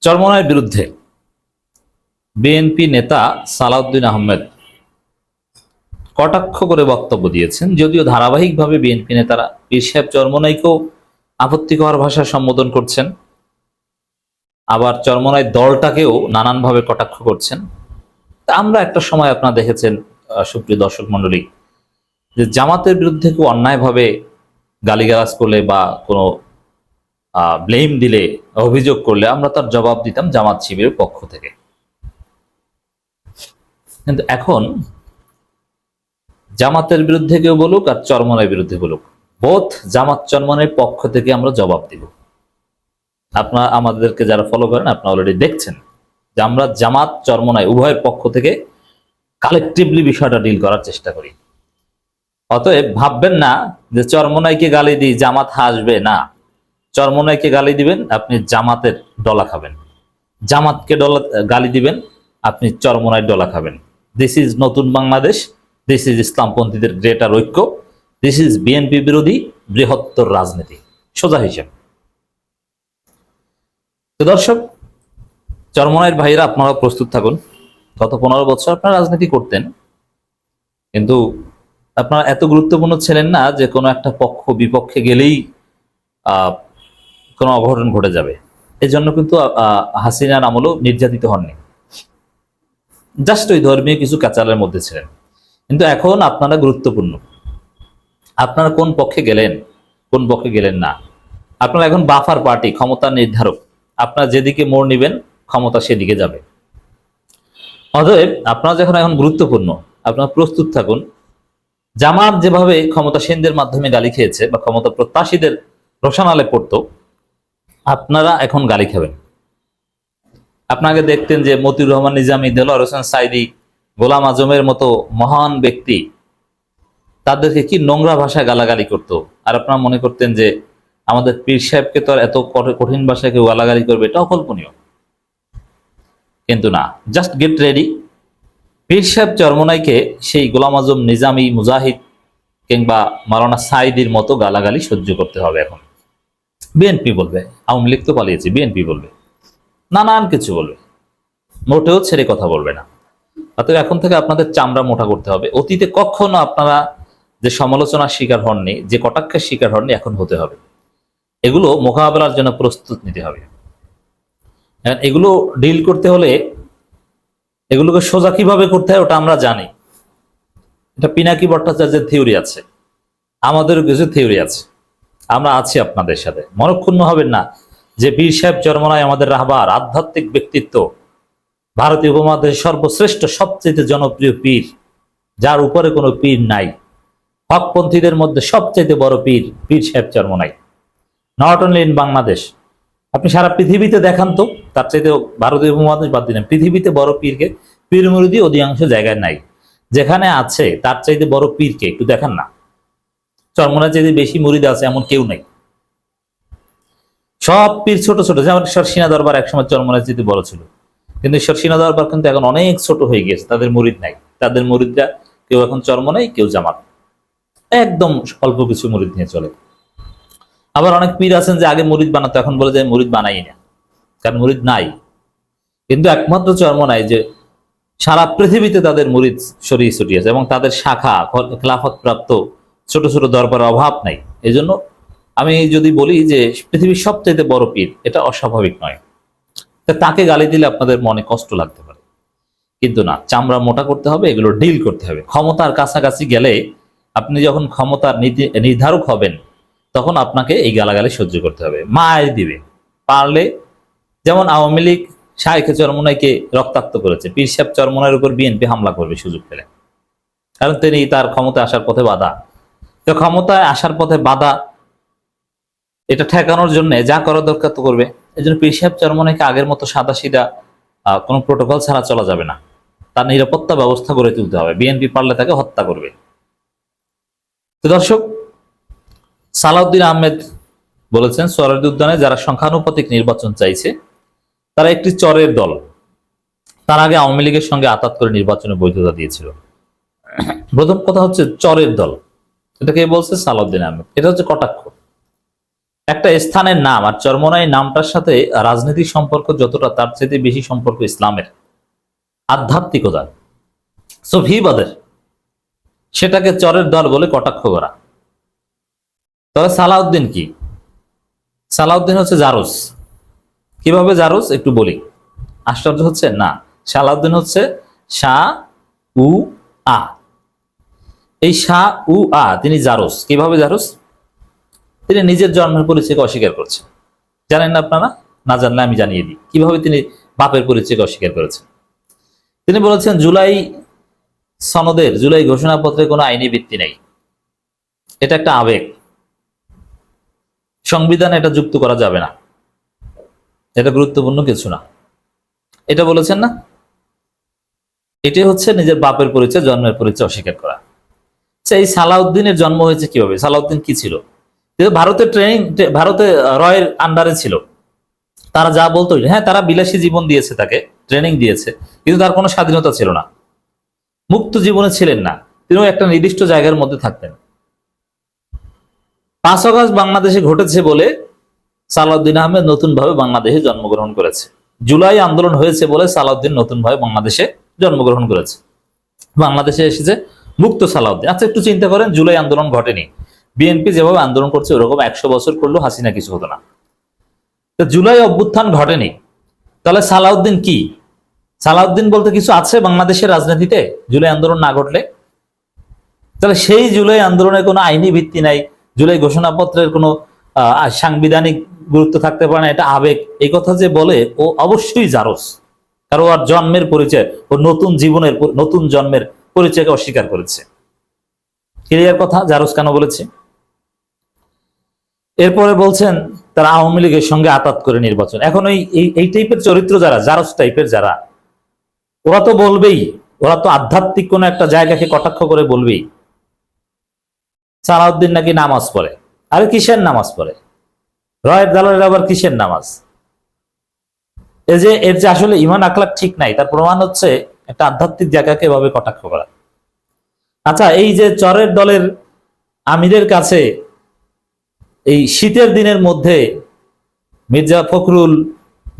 চরমোনাইয়ের বিরুদ্ধে বিএনপি নেতা সালাউদ্দিন আহমেদ কটাক্ষ করে বক্তব্য দিয়েছেন। যদিও ধারাবাহিকভাবে বিএনপি নেতারা পীর সাহেব চরমোনাইকেও আপত্তিকর ভাষায় সম্বোধন করছেন, আবার চরমোনাই দলটাকেও নানানভাবে কটাক্ষ করছেন। তা আমরা একটা সময় আপনারা দেখেছেন, সুপ্রিয় দর্শক মন্ডলী, যে জামাতের বিরুদ্ধে কেউ অন্যায়ভাবে গালিগালাজ করলে বা কোনো ব্লেম দিলে, অভিযোগ করলে আমরা তার জবাব দিতাম জামাত শিবিরের পক্ষ থেকে। কিন্তু এখন জামাতের বিরুদ্ধে কেউ বলুক আর চরমোনাইয়ের বিরুদ্ধে বলুক, বোথ জামাত চরমোনাইয়ের পক্ষ থেকে আমরা জবাব দিব। আপনারা আমাদেরকে যারা ফলো করেন আপনারা অলরেডি দেখছেন যে আমরা জামাত চরমোনাই উভয়ের পক্ষ থেকে কালেকটিভলি বিষয়টা ডিল করার চেষ্টা করি। অতএব ভাববেন না যে চরমোনাইকে গালি দিই জামাত হাসবে, না। চরমোনাইকে গালি দিবেন আপনি জামাতের ডলা খাবেন, জামাতকে গালি দিবেন আপনি চরমোনাইয়ের ডলা খাবেন। দিস ইজ নতুন বাংলাদেশ, দিস ইজ ইসলামপন্থীদের গ্রেটার ঐক্য, দিস ইজ বিএনপি বিরোধী বৃহত্তর রাজনীতি, সোজা হিসেব। তো দর্শক, চরমোনাইয়ের ভাইরা আপনারা প্রস্তুত থাকুন। গত 15 বছর আপনারা রাজনীতি করতেন, কিন্তু আপনারা এত গুরুত্বপূর্ণ ছিলেন না যে কোনো একটা পক্ষ বিপক্ষে গেলেই কোনো অঘটন ঘটে যাবে। এই জন্য কিন্তু হাসিনার আমলেও নির্যাতিত হননি, জাস্ট ওই ধর্মীয় কিছু কাচালের মধ্যে ছিলেন। কিন্তু এখন আপনারা গুরুত্বপূর্ণ, আপনারা কোন পক্ষে গেলেন কোন পক্ষে গেলেন না। আপনারা এখন বাফার পার্টি, ক্ষমতা নির্ধারক। আপনারা যেদিকে মোড় নিবেন ক্ষমতা সেদিকে যাবে। অতএব আপনারা যখন এখন গুরুত্বপূর্ণ, আপনারা প্রস্তুত থাকুন। জামাত যেভাবে ক্ষমতাসীনদের মাধ্যমে গালি খেয়েছে বা ক্ষমতা প্রত্যাশীদের রোশানালে পড়তো, আপনারা এখন গালি খাবেন। আপনাকে দেখতেন যে মতিউর রহমান নিজামী, দেলোয়ার হোসেন সাইদি, গোলাম আজমের মতো মহান ব্যক্তি তাদেরকে কি নোংরা ভাষায় গালাগালি করতো, আর আপনারা মনে করতেন যে আমাদের পীর সাহেবকে তো আর এত কঠিন ভাষায় কেউ গালাগালি করবে, এটা অকল্পনীয়। কিন্তু না, জাস্ট গেট রেডি। পীর সাহেব চরমোনাইকে সেই গোলাম আজম, নিজামী, মুজাহিদ কিংবা মাওলানা সাইদির মতো গালাগালি সহ্য করতে হবে। এখন বিএনপি বলবে, আওয়ামী লীগ তো পালিয়েছে, বিএনপি বলবে, নানান কিছু বলবে, মোটেও ছেড়ে কথা বলবে না। অতএব এখন থেকে আপনাদের চামড়া মোটা করতে হবে। অতীতে কখনো আপনারা যে সমালোচনার শিকার হননি, যে কটাক্ষের শিকার হননি, এখন হতে হবে। এগুলো মোকাবেলার জন্য প্রস্তুত নিতে হবে। এগুলো ডিল করতে হলে এগুলোকে সোজা কিভাবে করতে হয় ওটা আমরা জানি। এটা পিনাকি ভট্টাচার্যের থিওরি আছে, আমাদেরও কিছু থিওরি আছে। আমরা আছি আপনাদের সাথে, মনক্ষুণ্ণ হবেন না যে পীর সাহেব চরমোনাই আমাদের রাহবার, আধ্যাত্মিক ব্যক্তিত্ব, ভারতীয় উপমহাদেশের সর্বশ্রেষ্ঠ সবচেয়ে জনপ্রিয় পীর, যার উপরে কোনো পীর নাই। হকপন্থীদের মধ্যে সবচেয়ে বড় পীর পীর সাহেব Charmonai, not only in Bangladesh. আপনি সারা পৃথিবীতে দেখান তো, তার চাইতে ভারতীয় উপমহাদেশ বাদ দিলেন, পৃথিবীতে বড় পীরকে, পীর মুরিদি অধিকাংশ জায়গায় নাই। যেখানে আছে তার চাইতে বড় পীরকে একটু দেখান না। চরমোনাই চাইতে বেশি মুরিদ আছে এমন কেউ নাই। সব পীর ছোট ছোট, যেমন ঈশ্বর দরবার একসময় চরমোনাই চাইতে বড় ছিল, কিন্তু ঈশ্বর দরবার কিন্তু এখন অনেক ছোট হয়ে গিয়েছে, তাদের মুরিদ নাই। তাদের মুরিদরা কেউ এখন চরমোনাই, কেউ জামাত, একদম অল্প কিছু মুরিদ নিয়ে চলে। আবার অনেক পীর আছেন যে আগে মুরিদ বানাতো, এখন বলে যে মুরিদ বানাই না, কারণ মুরিদ নাই। কিন্তু একমাত্র চরমোনাই যে সারা পৃথিবীতে তাদের মুরিদ ছড়িয়ে ছিটিয়ে আছে, এবং তাদের শাখা খেলাফত প্রাপ্ত ছোট ছোট দরবারের অভাব নাই। এই জন্য আমি যদি বলি যে পৃথিবীর সবচেয়ে বড় পীর, এটা অস্বাভাবিক নয়। তাকে গালি দিলে আপনাদের মনে কষ্ট লাগতে পারে, কিন্তু না, চামড়া মোটা করতে হবে, এগুলো ডিল করতে হবে। ক্ষমতার কাছাকাছি গেলে, আপনি যখন ক্ষমতার নির্ধারক হবেন, তখন আপনাকে এই গালাগালি সহ্য করতে হবে। মায়ের দিবে পারলে, যেমন আওয়ামী লীগ শাইখে চরমোনাইকে রক্তাক্ত করেছে, পীর সাহেব চরমোনাইয়ের উপর বিএনপি হামলা করবে সুযোগ পেলে, কারণ তিনি তার ক্ষমতায় আসার পথে বাধা। তো ক্ষমতায় আসার পথে বাধা, এটা ঠেকানোর জন্য যা করা দরকার তো করবে। এই জন্য পীর সাহেব চরমোনাইকে আগের মতো সাদা সিধা কোনো প্রোটোকল ছাড়া চলা যাবে না, তার নিরাপত্তা ব্যবস্থা গড়ে তুলতে হবে। বিএনপি পারলে তাকে হত্যা করবে। তো দর্শক, সালাউদ্দিন আহমেদ বলেছেন, সোহরাওয়ার্দী উদ্যানে যারা সংখ্যানুপাতিক নির্বাচন চাইছে তারা একটি চরের দল, তার আগে আওয়ামী লীগের সঙ্গে আতাত করে নির্বাচনে বৈধতা দিয়েছিল। প্রথম কথা হচ্ছে চরের দল, এটা কে বলছে? সালাউদ্দিন আহমেদ। এটা হচ্ছে কটাক্ষ। একটা স্থানের নাম আর চরমোনাই নামটার সাথে রাজনৈতিক সম্পর্ক যতটা, তার চেয়ে বেশি সম্পর্ক ইসলামের, আধ্যাত্মিকতার, সফিবাদের, সেটাকে চরের দল বলে কটাক্ষ করা। তবে সালাউদ্দিন কি? সালাউদ্দিন হচ্ছে জারুস। কিভাবে জারুস একটু বলি। আশ্চর্য হচ্ছে না, সালাউদ্দিন হচ্ছে শাহ উ আ। এই শাহ উ আ তিনি জারুস। কিভাবে জারুস? তিনি নিজের জন্মের পরিচয়কে অস্বীকার করছেন। জানেন না আপনারা? না জানলে আমি জানিয়ে দিই কিভাবে তিনি বাপের পরিচয়কে অস্বীকার করেছেন। তিনি বলেছেন জুলাই সনদের, জুলাই ঘোষণাপত্রে কোনো আইনি ভিত্তি নেই, এটা একটা আবেগ, সংবিধানে এটা যুক্ত করা যাবে না, এটা গুরুত্বপূর্ণ কিছু না, এটা বলেছেন না? এটাই হচ্ছে নিজের বাপের পরিচয়, জন্মের পরিচয় অস্বীকার করা। এই সালাউদ্দিনের জন্ম হয়েছে কিভাবে? সালাউদ্দিন কি ছিল? ভারতের ভারতে রয়ের আন্ডারে ছিল। তারা যা বলতো, হ্যাঁ তারা বিলাসী জীবন দিয়েছে, তাকে ট্রেনিং দিয়েছে, কিন্তু তার কোনো স্বাধীনতা ছিল না, মুক্ত জীবনে ছিলেন না, তিনিও একটা নির্দিষ্ট জায়গার মধ্যে থাকতেন। 5 আগস্ট বাংলাদেশে ঘটেছে বলে সালাউদ্দিন আহমেদ নতুন ভাবে বাংলাদেশে জন্মগ্রহণ করেছে। জুলাই আন্দোলন হয়েছে বলে সালাউদ্দিন নতুন ভাবে বাংলাদেশে জন্মগ্রহণ করেছে, বাংলাদেশে এসেছে মুক্ত সালাউদ্দিন। আচ্ছা একটু চিন্তা করেন, জুলাই আন্দোলন ঘটেনি, বিএনপি যেভাবে আন্দোলন করছে ওরকম 100 বছর করলেও হাসিনা কিছু হতো না। তো জুলাই অভ্যুত্থান ঘটেনি, তাহলে সালাউদ্দিন কি? সালাউদ্দিন বলতে কিছু আছে বাংলাদেশের রাজনীতিতে জুলাই আন্দোলন না ঘটলে? তাহলে সেই জুলাই আন্দোলনের কোনো আইনি ভিত্তি নাই, জুলাই ঘোষণাপত্রের কোনো সাংবিধানিক গুরুত্ব থাকতে পারে না, এটা আবেগ, এই কথা যে বলে ও অবশ্যই জারস। কারণ ওর জন্মের পরিচয়, ও নতুন জীবনের, নতুন জন্মের পরিচয়কে অস্বীকার করেছে। ক্লিয়ার কথা? জারস কেন বলেছে? এরপরে বলছেন তারা আওয়ামী লীগের সঙ্গে আতাত করে নির্বাচন। এখন এই টাইপের চরিত্র যারা, জারস টাইপের যারা, ওরা তো বলবেই, ওরা তো আধ্যাত্মিক কোন একটা জায়গাকে কটাক্ষ করে বলবেই সালাউদ্দিন নাকি নামাজ পড়ে। আরে কিসের নামাজ পড়ে? রয়ের দালালের আবার কিসের নামাজ? এর যে আসলে ইমান আখলাক ঠিক নাই, তার প্রমাণ হচ্ছে একটা আধ্যাত্মিক জায়গাকে এভাবে কটাক্ষ করা। আচ্ছা, এই যে চরের দলের আমিরের কাছে এই শীতের দিনের মধ্যে মির্জা ফখরুল,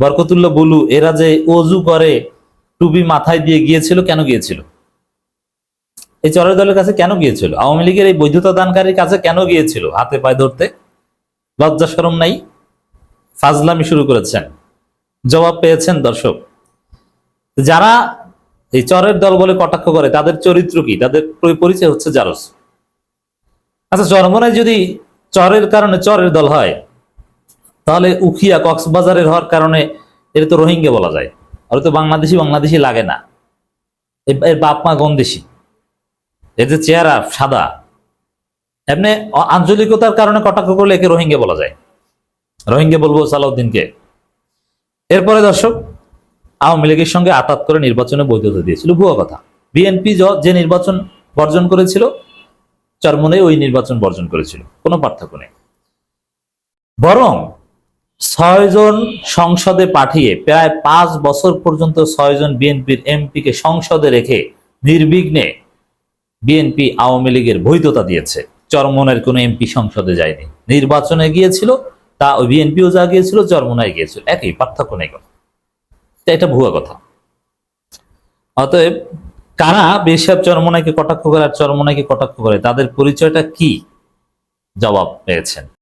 বরকতুল্লাহ বুলু এরা যে অজু করে টুপি মাথায় দিয়ে গিয়েছিল, কেন গিয়েছিল? এই চরের দলের কাছে কেন গিয়েছিল? আওয়ামী লীগের এই বৈধতা দানকারীর কাছে কেন গিয়েছিল? হাতে পায়ে ধরতে লজ্জা শরম নাই? ফাজলামি শুরু করেছেন, জবাব পেয়েছেন দর্শক। যারা এই চরের দল বলে কটাক্ষ করে তাদের চরিত্র কি? তাদের পরিচয় হচ্ছে জারস। আচ্ছা, চরমোনাই যদি চরের কারণে চরের দল হয়, তাহলে উখিয়া কক্সবাজারের হওয়ার কারণে এটা তো রোহিঙ্গা বলা যায়, আর তো বাংলাদেশি বাংলাদেশি লাগে না, এর বাপ মা গন্দেশি, এর যে চেহারা সাদা, এমনি আঞ্চলিকতার কারণে কটাক্ষ করলে একে রোহিঙ্গা বলা যায়, রোহিঙ্গা বলবো সালাউদ্দিনকে। এরপরে দর্শক, আওয়ামী লীগের সঙ্গে আতাত করে নির্বাচনে বৈধতা দিয়েছিল, ভুয়া কথা। বিএনপি যে নির্বাচন বর্জন করেছিল, চরমোনাই ওই নির্বাচন বর্জন করেছিল, কোনো পার্থক্য নেই। বরং 6 জন সংসদে পাঠিয়ে প্রায় 5 বছর পর্যন্ত 6 জন বিএনপির এমপিকে সংসদে রেখে নির্বিঘ্নে বিএনপি আওয়ামী লীগের বৈধতা দিয়েছে। চরমোনাইয়ের কোনো এমপি সংসদে যায়নি, নির্বাচনে গিয়েছিল, তা ওই বিএনপিও যা গিয়েছিল, চরমোনাই গিয়েছিল, একই, পার্থক্য নেই। এটা ভুয়া কথা। অতএব কারা বেশিরভাগ চরমোনাইকে কটাক্ষ করে আর চরমোনাইকে কটাক্ষ করে, তাদের পরিচয়টা কি? জবাব পেয়েছেন।